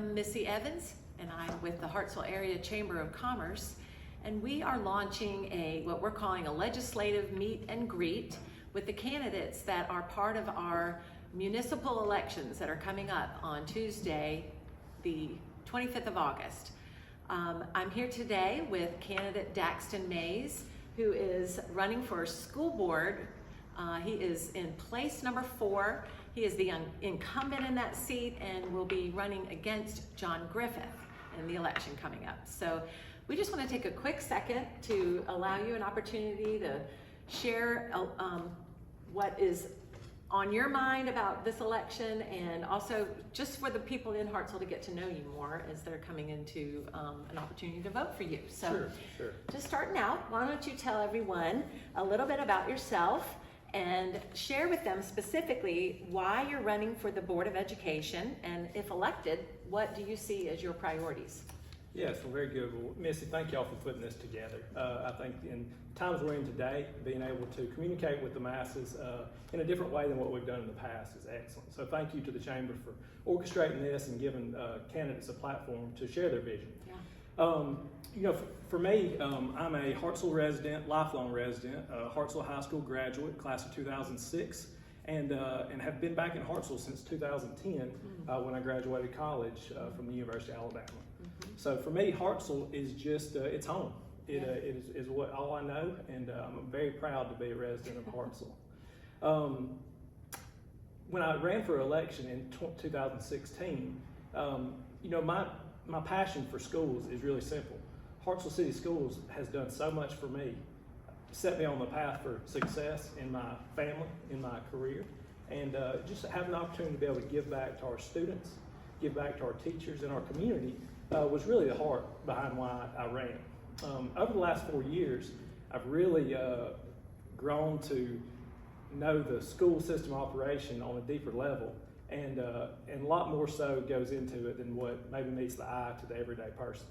am Missy Evans, and I'm with the Hartselle Area Chamber of Commerce, and we are launching what we're calling a legislative meet and greet with the candidates that are part of our municipal elections that are coming up on Tuesday, the 25th of August. I'm here today with candidate Daxton Mays, who is running for school board. He is in place number 4. He is the incumbent in that seat and will be running against John Griffith in the election coming up. So we just want to take a quick second to allow you an opportunity to share what is on your mind about this election, and also just for the people in Hartselle to get to know you more as they're coming into an opportunity to vote for you. So Sure. just starting out, why don't you tell everyone a little bit about yourself and share with them specifically why you're running for the Board of Education, and if elected, what do you see as your priorities? Yes, well, very good. Well, Missy, thank y'all for putting this together. I think in times we're in today, being able to communicate with the masses in a different way than what we've done in the past is excellent. So thank you to the Chamber for orchestrating this and giving candidates a platform to share their vision. Yeah. For me, I'm a Hartselle resident, lifelong resident, Hartselle High School graduate, class of 2006, and have been back in Hartselle since 2010 when I graduated college from the University of Alabama. So for me, Hartselle is just, it's home. It is what all I know, and I'm very proud to be a resident of Hartselle. When I ran for election in 2016, my passion for schools is really simple. Hartselle City Schools has done so much for me, set me on the path for success in my family, in my career, and just having the opportunity to be able to give back to our students, give back to our teachers and our community was really the heart behind why I ran. Over the last 4 years, I've really grown to know the school system operation on a deeper level, and a lot more so goes into it than what maybe meets the eye to the everyday person.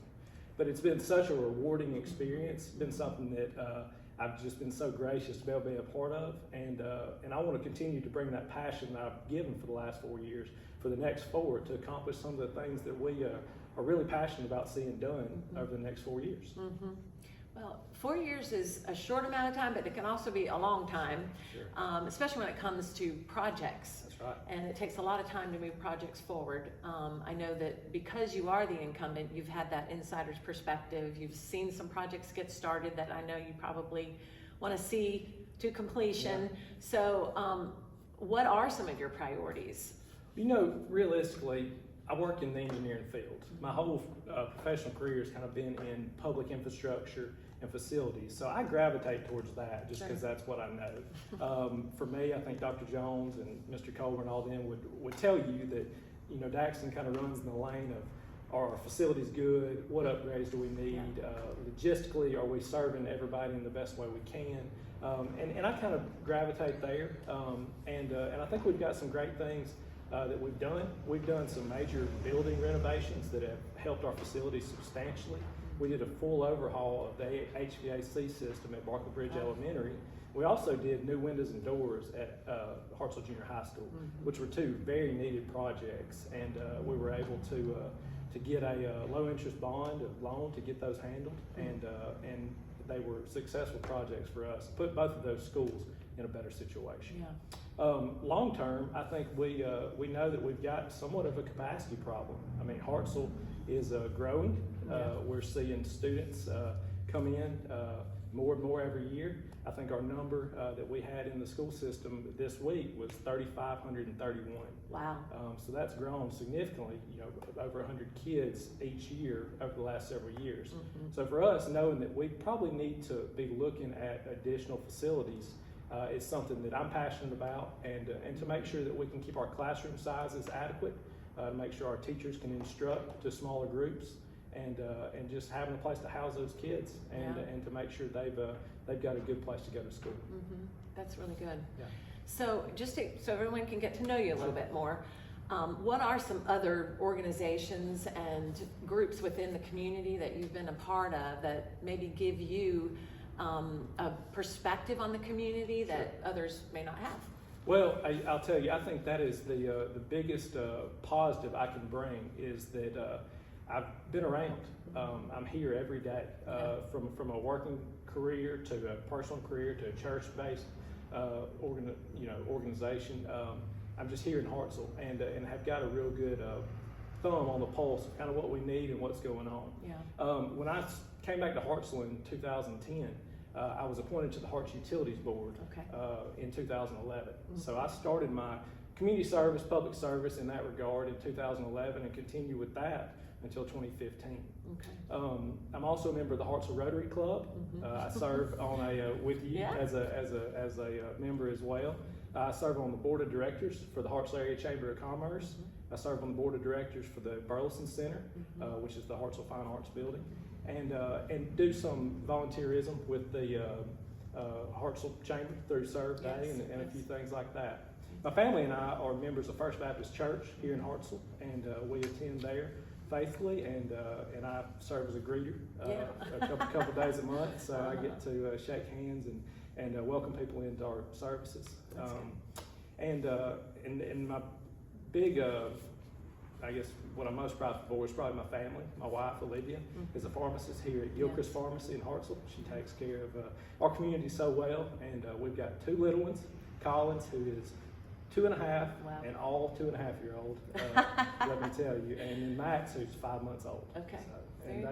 But it's been such a rewarding experience, been something that I've just been so gracious to be able to be a part of, and I want to continue to bring that passion that I've given for the last 4 years for the next 4 to accomplish some of the things that we are really passionate about seeing done over the next 4 years. Well, 4 years is a short amount of time, but it can also be a long time, especially when it comes to projects. That's right. And it takes a lot of time to move projects forward. I know that because you are the incumbent, you've had that insider's perspective. You've seen some projects get started that I know you probably want to see to completion. Yeah. So what are some of your priorities? Realistically, I work in the engineering field. My whole professional career has kind of been in public infrastructure and facilities. So I gravitate towards that just because that's what I know. For me, I think Dr. Jones and Mr. Colbert and all them would tell you that, Daxton kind of runs in the lane of, are our facilities good? What upgrades do we need? Logistically, are we serving everybody in the best way we can? And I kind of gravitate there. And I think we've got some great things that we've done. We've done some major building renovations that have helped our facilities substantially. We did a full overhaul of the HVAC system at Barkley Bridge Elementary. We also did new windows and doors at Hartselle Junior High School, which were 2 very needed projects, and we were able to get a low interest bond, a loan to get those handled, and they were successful projects for us. Put both of those schools in a better situation. Yeah. Long term, I think we know that we've got somewhat of a capacity problem. I mean, Hartselle is growing. We're seeing students come in more and more every year. I think our number that we had in the school system this week was 3,531. Wow. So that's grown significantly, over 100 kids each year over the last several years. So for us, knowing that we probably need to be looking at additional facilities is something that I'm passionate about, and to make sure that we can keep our classroom sizes adequate, to make sure our teachers can instruct to smaller groups, and just having a place to house those kids, and to make sure they've got a good place to go to school. That's really good. Yeah. So just so everyone can get to know you a little bit more, what are some other organizations and groups within the community that you've been a part of that maybe give you a perspective on the community that others may not have? Well, I'll tell you, I think that is the biggest positive I can bring is that I've been around. I'm here every day, from a working career to a personal career to a church-based organization. I'm just here in Hartselle and have got a real good thumb on the pulse of kind of what we need and what's going on. Yeah. When I came back to Hartselle in 2010, I was appointed to the Harts Utilities Board in 2011. Mm-hmm. So I started my community service, public service in that regard in 2011 and continued with that until 2015. Okay. I'm also a member of the Hartselle Rotary Club. Mm-hmm. I serve on with you as a member as well. I serve on the board of directors for the Hartselle Area Chamber of Commerce. Mm-hmm. I serve on the board of directors for the Burleson Center, which is the Hartselle Fine Arts Building, and do some volunteerism with the Hartselle Chamber through Serve Day and a few things like that. My family and I are members of First Baptist Church here in Hartselle, and we attend there faithfully, and I serve as a greeter a couple days a month, so I get to shake hands and welcome people into our services. And my big, I guess what I'm most proud for is probably my family. My wife, Olivia, is a pharmacist here at Gilchrist Pharmacy in Hartselle. She takes care of our community so well, and we've got two little ones, Collins, who is 2.5, and all 2.5-year-old, let me tell you, and then Max, who's 5 months old. Okay. So, and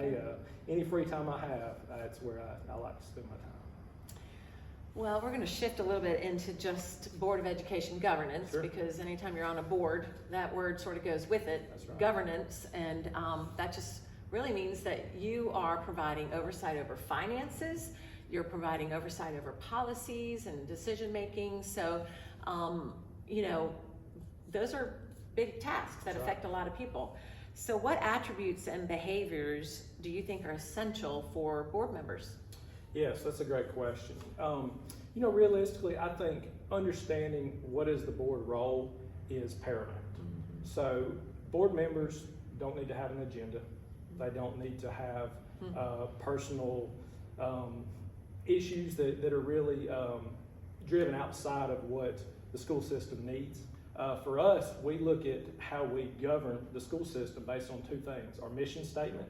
any free time I have, that's where I like to spend my time. Well, we're going to shift a little bit into just Board of Education governance, because anytime you're on a board, that word sort of goes with it, governance, and that just really means that you are providing oversight over finances, you're providing oversight over policies and decision making, so those are big tasks that affect a lot of people. So what attributes and behaviors do you think are essential for board members? Yes, that's a great question. Realistically, I think understanding what is the board role is paramount. Mm-hmm. So board members don't need to have an agenda. They don't need to have personal issues that are really driven outside of what the school system needs. For us, we look at how we govern the school system based on two things. Our mission statement,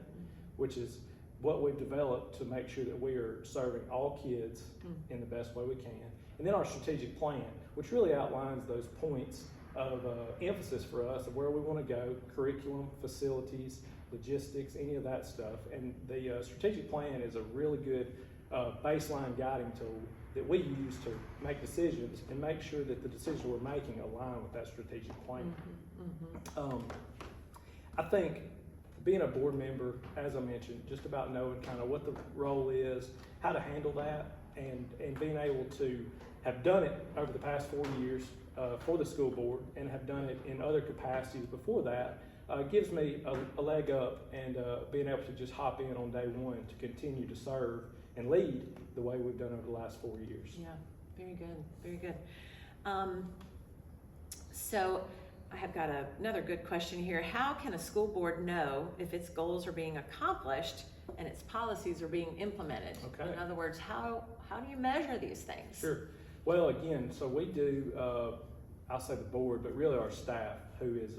which is what we've developed to make sure that we are serving all kids in the best way we can. And then our strategic plan, which really outlines those points of emphasis for us of where we want to go, curriculum, facilities, logistics, any of that stuff. And the strategic plan is a really good baseline guiding tool that we use to make decisions and make sure that the decisions we're making align with that strategic plan. I think being a board member, as I mentioned, just about knowing kind of what the role is, how to handle that, and being able to have done it over the past 4 years for the school board and have done it in other capacities before that, gives me a leg up, and being able to just hop in on day one to continue to serve and lead the way we've done over the last 4 years. Yeah, very good, very good. So I have got another good question here. How can a school board know if its goals are being accomplished and its policies are being implemented? Okay. In other words, how do you measure these things? Sure. Well, again, so we do, I'll say the board, but really our staff, who is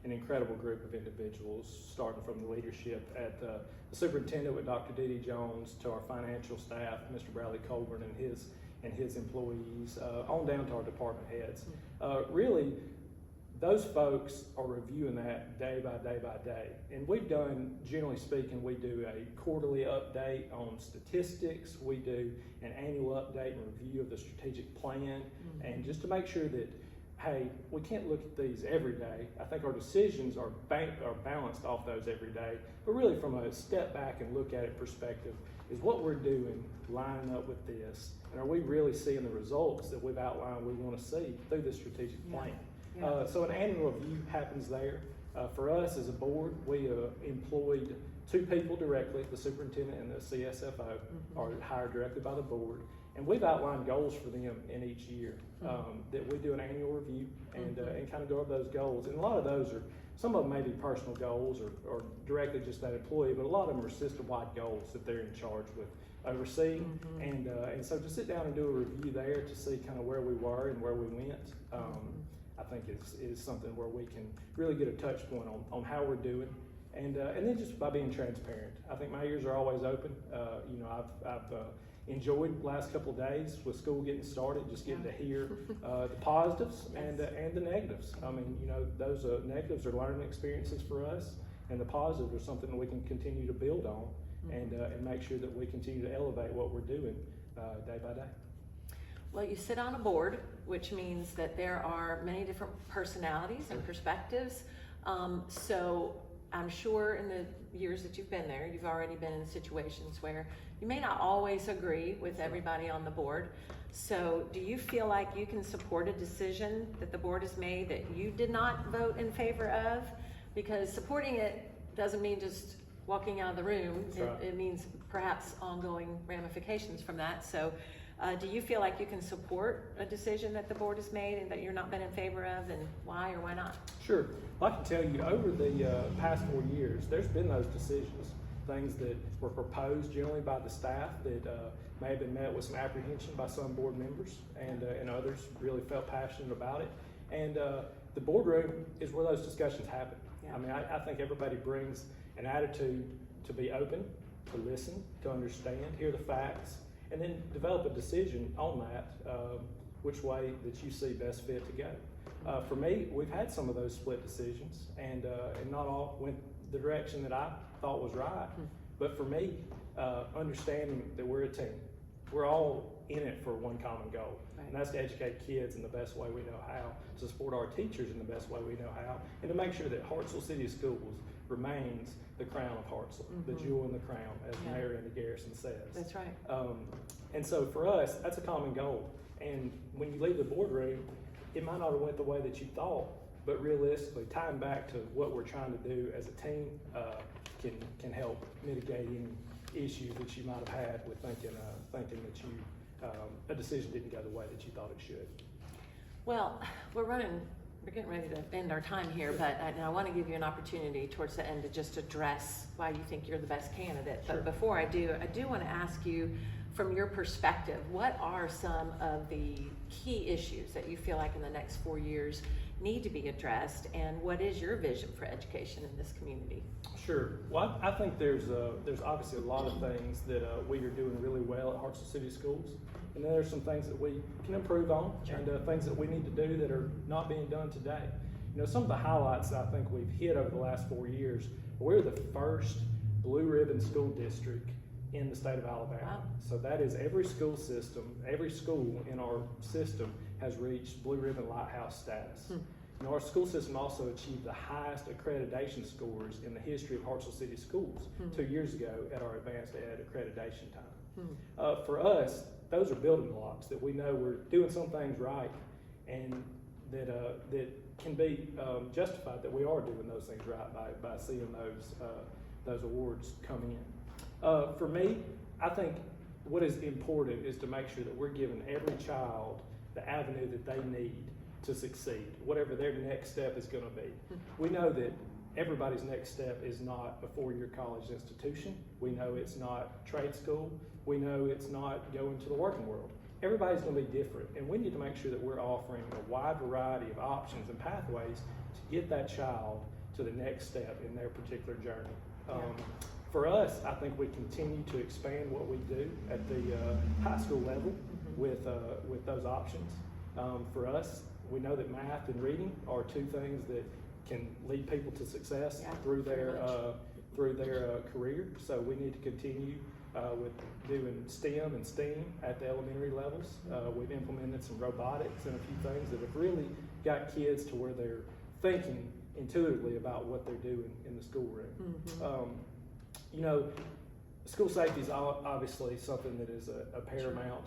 an incredible group of individuals, starting from the leadership at the superintendent with Dr. Dee Dee Jones, to our financial staff, Mr. Bradley Colburn and his employees, on down to our department heads. Really, those folks are reviewing that day by day by day. And we've done, generally speaking, we do a quarterly update on statistics. We do an annual update and review of the strategic plan. And just to make sure that, hey, we can't look at these every day. I think our decisions are balanced off those every day. But really from a step back and look at it perspective, is what we're doing lining up with this? And are we really seeing the results that we've outlined we want to see through the strategic plan? So an annual review happens there. For us as a board, we employed 2 people directly, the superintendent and the CSFO are hired directly by the board. And we've outlined goals for them in each year that we do an annual review and kind of go over those goals. And a lot of those are, some of them may be personal goals or directly just that employee, but a lot of them are system-wide goals that they're in charge oversee. And so to sit down and do a review there to see kind of where we were and where we went, I think is something where we can really get a touch point on how we're doing. And then just by being transparent. I think my ears are always open. I've enjoyed the last couple of days with school getting started, just getting to hear the positives and the negatives. I mean, those negatives are learning experiences for us, and the positives are something that we can continue to build on and make sure that we continue to elevate what we're doing day by day. Well, you sit on a board, which means that there are many different personalities and perspectives. So I'm sure in the years that you've been there, you've already been in situations where you may not always agree with everybody on the board. So do you feel like you can support a decision that the board has made that you did not vote in favor of? Because supporting it doesn't mean just walking out of the room. Right. It means perhaps ongoing ramifications from that. So do you feel like you can support a decision that the board has made and that you're not been in favor of, and why or why not? Sure. Well, I can tell you over the past 4 years, there's been those decisions, things that were proposed generally by the staff that may have been met with some apprehension by some board members, and others really felt passionate about it. And the boardroom is where those discussions happen. Yeah. I mean, I think everybody brings an attitude to be open, to listen, to understand, hear the facts, and then develop a decision on that, which way that you see best fit to go. For me, we've had some of those split decisions, and not all went the direction that I thought was right. But for me, understanding that we're a team, we're all in it for one common goal, and that's to educate kids in the best way we know how, to support our teachers in the best way we know how, and to make sure that Hartselle City Schools remains the crown of Hartselle, the jewel in the crown, as Mayor Andy Garrison says. That's right. And so for us, that's a common goal. And when you leave the boardroom, it might not have went the way that you thought, but realistically, tying back to what we're trying to do as a team can help mitigate any issues that you might have had with thinking that a decision didn't go the way that you thought it should. Well, we're getting ready to end our time here, but I want to give you an opportunity towards the end to just address why you think you're the best candidate. Sure. But before I do want to ask you, from your perspective, what are some of the key issues that you feel like in the next 4 years need to be addressed, and what is your vision for education in this community? Sure. Well, I think there's obviously a lot of things that we are doing really well at Hartselle City Schools, and then there's some things that we can improve on, and things that we need to do that are not being done today. Some of the highlights that I think we've hit over the last 4 years, we're the first blue ribbon school district in the state of Alabama. Wow. So that is every school in our system has reached blue ribbon lighthouse status. Our school system also achieved the highest accreditation scores in the history of Hartselle City Schools 2 years ago at our advanced ed accreditation time. For us, those are building blocks that we know we're doing some things right, and that can be justified that we are doing those things right by seeing those awards come in. For me, I think what is important is to make sure that we're giving every child the avenue that they need to succeed, whatever their next step is going to be. We know that everybody's next step is not a 4-year college institution. We know it's not trade school. We know it's not going to the working world. Everybody's going to be different, and we need to make sure that we're offering a wide variety of options and pathways to get that child to the next step in their particular journey. For us, I think we continue to expand what we do at the high school level with those options. For us, we know that math and reading are two things that can lead people to success through their career. So we need to continue with doing STEM and STEAM at the elementary levels. We've implemented some robotics and a few things that have really got kids to where they're thinking intuitively about what they're doing in the schoolroom. School safety is obviously something that is a paramount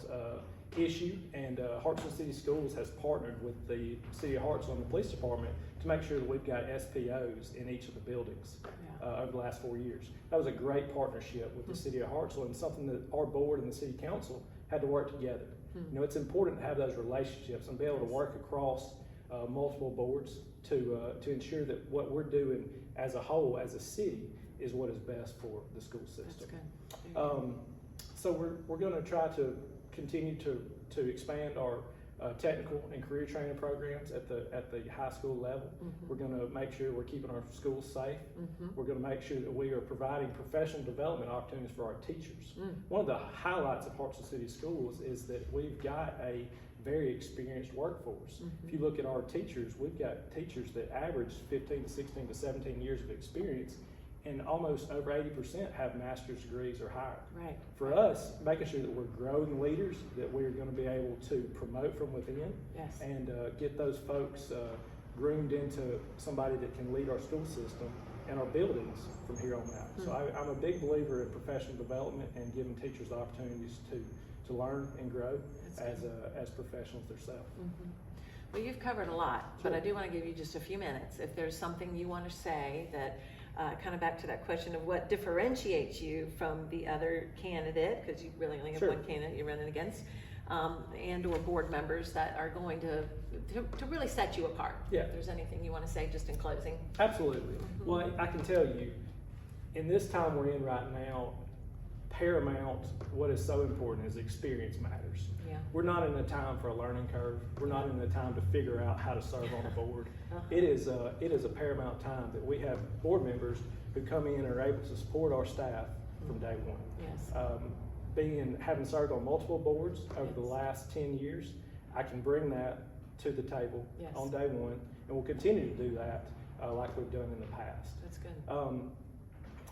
issue, and Hartselle City Schools has partnered with the City of Hartselle and the Police Department to make sure that we've got SPOs in each of the buildings over the last 4 years. That was a great partnership with the City of Hartselle, and something that our board and the City Council had to work together. It's important to have those relationships and be able to work across multiple boards to ensure that what we're doing as a whole, as a city, is what is best for the school system. So we're going to try to continue to expand our technical and career training programs at the high school level. We're going to make sure we're keeping our schools safe. We're going to make sure that we are providing professional development opportunities for our teachers. One of the highlights of Hartselle City Schools is that we've got a very experienced workforce. If you look at our teachers, we've got teachers that average 15 to 16 to 17 years of experience, and almost over 80% have master's degrees or higher. Right. For us, making sure that we're growing leaders, that we're going to be able to promote from within, Yes. and get those folks groomed into somebody that can lead our school system and our buildings from here on out. So I'm a big believer in professional development and giving teachers opportunities to learn and grow as professionals themselves. Well, you've covered a lot, but Sure. I do want to give you just a few minutes. If there's something you want to say that, kind of back to that question of what differentiates you from the other candidate, because you really only have Sure. one candidate you're running against, and or board members that are going to really set you apart. Yeah. If there's anything you want to say just in closing. Absolutely. Well, I can tell you, in this time we're in right now, paramount, what is so important is experience matters. Yeah. We're not in a time for a learning curve. We're not in a time to figure out how to serve on a board. It is a paramount time that we have board members who come in and are able to support our staff from day one. Yes. Having served on multiple boards over the Yes. last 10 years, I can bring that to the table Yes. on day one, and we'll continue to do that like we've done in the past. That's good.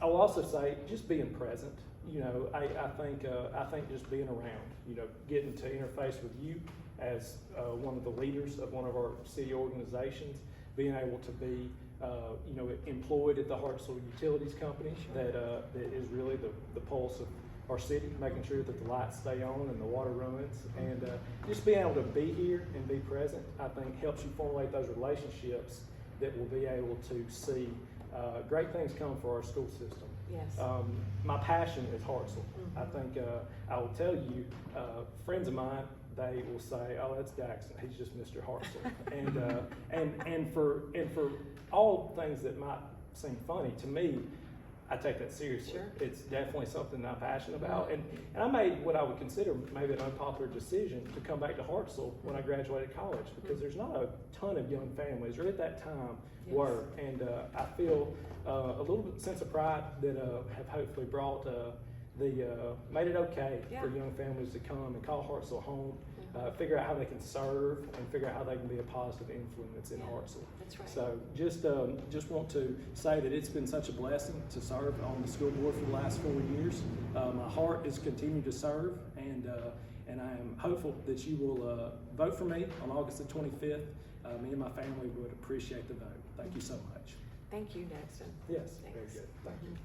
I will also say just being present. You know, I think just being around, you know, getting to interface with you as one of the leaders of one of our city organizations, being able to be, you know, employed at the Hartselle Utilities Company, that is really the pulse of our city, making sure that the lights stay on and the water runs, and just being able to be here and be present, I think helps you formulate those relationships that will be able to see great things come for our school system. Yes. My passion is Hartselle. I think I will tell you, friends of mine, they will say, "Oh, that's Daxton. He's just Mr. Hartselle." and for all things that might seem funny to me, I take that seriously. Sure. It's definitely something I'm passionate about, and I made what I would consider maybe an unpopular decision to come back to Hartselle when I graduated college, because there's not a ton of young families, or at that time were, and I feel a little bit sense of pride that have hopefully brought made it okay for young families to come and call Hartselle home, figure out how they can serve, and figure out how they can be a positive influence in Hartselle. That's right. So just want to say that it's been such a blessing to serve on the school board for the last 4 years. My heart is continuing to serve, and I am hopeful that you will vote for me on August the 25th. Me and my family would appreciate the vote. Thank you so much. Thank you, Daxton. Yes, very Thanks. good. Thank you.